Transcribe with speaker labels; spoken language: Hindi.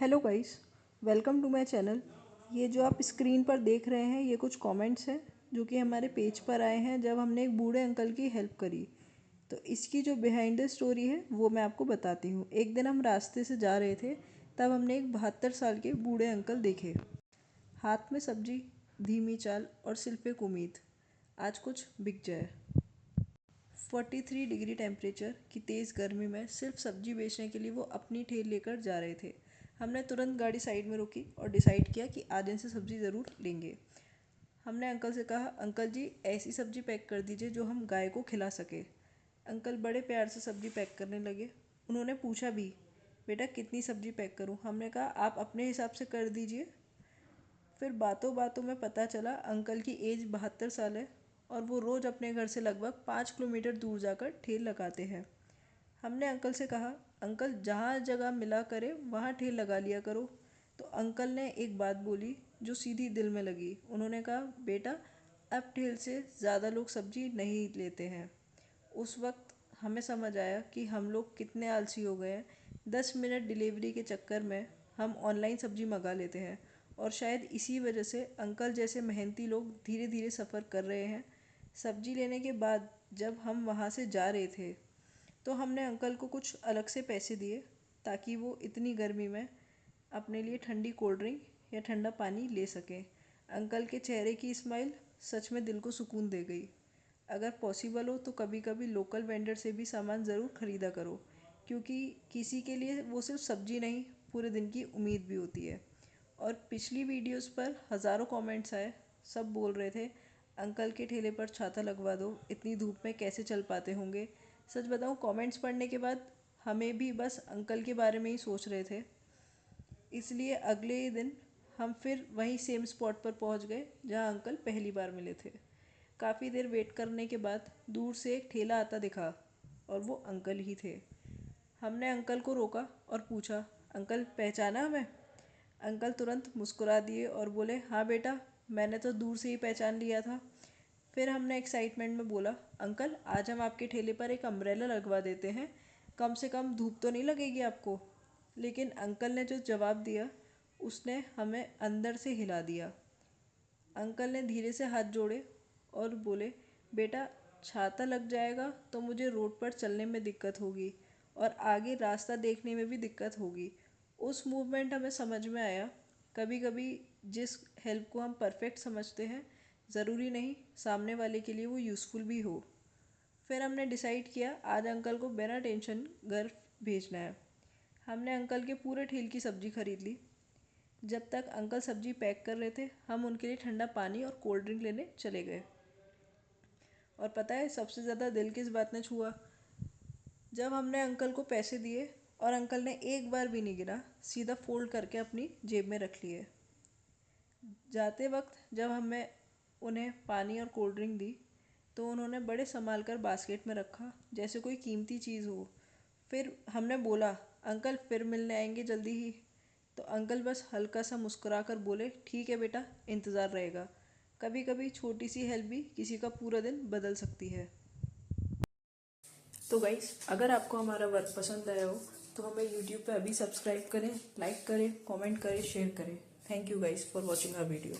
Speaker 1: Hello guys, welcome to my channel. ये जो आप स्क्रीन पर देख रहे हैं ये कुछ कमेंट्स हैं जो कि हमारे पेज पर आए हैं जब हमने एक बूढ़े अंकल की हेल्प करी। तो इसकी जो बिहाइंड द स्टोरी है वो मैं आपको बताती हूँ। एक दिन हम रास्ते से जा रहे थे, तब हमने एक 72 साल के बूढ़े अंकल देखे। हाथ में सब्जी, धीमी चाल और सिर पे उम्मीद आज कुछ बिक जाए। 43 डिग्री टेम्परेचर की तेज़ गर्मी में सिर्फ सब्जी बेचने के लिए वो अपनी ठेल लेकर जा रहे थे। हमने तुरंत गाड़ी साइड में रोकी और डिसाइड किया कि आज इनसे सब्ज़ी ज़रूर लेंगे। हमने अंकल से कहा, अंकल जी ऐसी सब्ज़ी पैक कर दीजिए जो हम गाय को खिला सके। अंकल बड़े प्यार से सब्ज़ी पैक करने लगे। उन्होंने पूछा भी, बेटा कितनी सब्ज़ी पैक करूं? हमने कहा आप अपने हिसाब से कर दीजिए। फिर बातों बातों में पता चला अंकल की एज 72 साल है और वो रोज़ अपने घर से लगभग 5 किलोमीटर दूर जाकर ठेल लगाते हैं। हमने अंकल से कहा, अंकल जहाँ जगह मिला करे वहाँ ठेल लगा लिया करो। तो अंकल ने एक बात बोली जो सीधी दिल में लगी। उन्होंने कहा, बेटा अब ठेल से ज़्यादा लोग सब्जी नहीं लेते हैं। उस वक्त हमें समझ आया कि हम लोग कितने आलसी हो गए हैं। 10 मिनट डिलीवरी के चक्कर में हम ऑनलाइन सब्जी मंगा लेते हैं और शायद इसी वजह से अंकल जैसे मेहनती लोग धीरे धीरे सफ़र कर रहे हैं। सब्जी लेने के बाद जब हम वहाँ से जा रहे थे तो हमने अंकल को कुछ अलग से पैसे दिए ताकि वो इतनी गर्मी में अपने लिए ठंडी कोल्ड ड्रिंक या ठंडा पानी ले सकें। अंकल के चेहरे की स्माइल सच में दिल को सुकून दे गई। अगर पॉसिबल हो तो कभी कभी लोकल वेंडर से भी सामान ज़रूर ख़रीदा करो, क्योंकि किसी के लिए वो सिर्फ सब्जी नहीं, पूरे दिन की उम्मीद भी होती है। और पिछली वीडियोस पर हज़ारों कमेंट्स आए, सब बोल रहे थे अंकल के ठेले पर छाता लगवा दो, इतनी धूप में कैसे चल पाते होंगे। सच बताऊं, कमेंट्स पढ़ने के बाद हमें भी बस अंकल के बारे में ही सोच रहे थे। इसलिए अगले ही दिन हम फिर वहीं सेम स्पॉट पर पहुंच गए जहां अंकल पहली बार मिले थे। काफ़ी देर वेट करने के बाद दूर से एक ठेला आता दिखा और वो अंकल ही थे। हमने अंकल को रोका और पूछा, अंकल पहचाना हमें? अंकल तुरंत मुस्कुरा दिए और बोले, हाँ बेटा, मैंने तो दूर से ही पहचान लिया था। फिर हमने एक्साइटमेंट में बोला, अंकल आज हम आपके ठेले पर एक अम्ब्रेला लगवा देते हैं, कम से कम धूप तो नहीं लगेगी आपको। लेकिन अंकल ने जो जवाब दिया उसने हमें अंदर से हिला दिया। अंकल ने धीरे से हाथ जोड़े और बोले, बेटा छाता लग जाएगा तो मुझे रोड पर चलने में दिक्कत होगी और आगे रास्ता देखने में भी दिक्कत होगी। उस मूवमेंट हमें समझ में आया, कभी कभी जिस हेल्प को हम परफेक्ट समझते हैं ज़रूरी नहीं सामने वाले के लिए वो यूज़फुल भी हो। फिर हमने डिसाइड किया आज अंकल को बिना टेंशन घर भेजना है। हमने अंकल के पूरे ठेल की सब्ज़ी खरीद ली। जब तक अंकल सब्ज़ी पैक कर रहे थे हम उनके लिए ठंडा पानी और कोल्ड ड्रिंक लेने चले गए। और पता है सबसे ज़्यादा दिल किस बात ने छुआ? जब हमने अंकल को पैसे दिए और अंकल ने एक बार भी नहीं गिना, सीधा फोल्ड करके अपनी जेब में रख लिए। जाते वक्त जब हमें उन्हें पानी और कोल्ड ड्रिंक दी तो उन्होंने बड़े संभाल कर बास्केट में रखा जैसे कोई कीमती चीज़ हो। फिर हमने बोला, अंकल फिर मिलने आएंगे जल्दी ही। तो अंकल बस हल्का सा मुस्कुरा कर बोले, ठीक है बेटा, इंतज़ार रहेगा। कभी कभी छोटी सी हेल्प भी किसी का पूरा दिन बदल सकती है। तो गाइस, अगर आपको हमारा वर्क पसंद आया हो तो हमें यूट्यूब पे अभी सब्सक्राइब करें, लाइक करें, कमेंट करें, शेयर करें। Thank you guys for watching our video.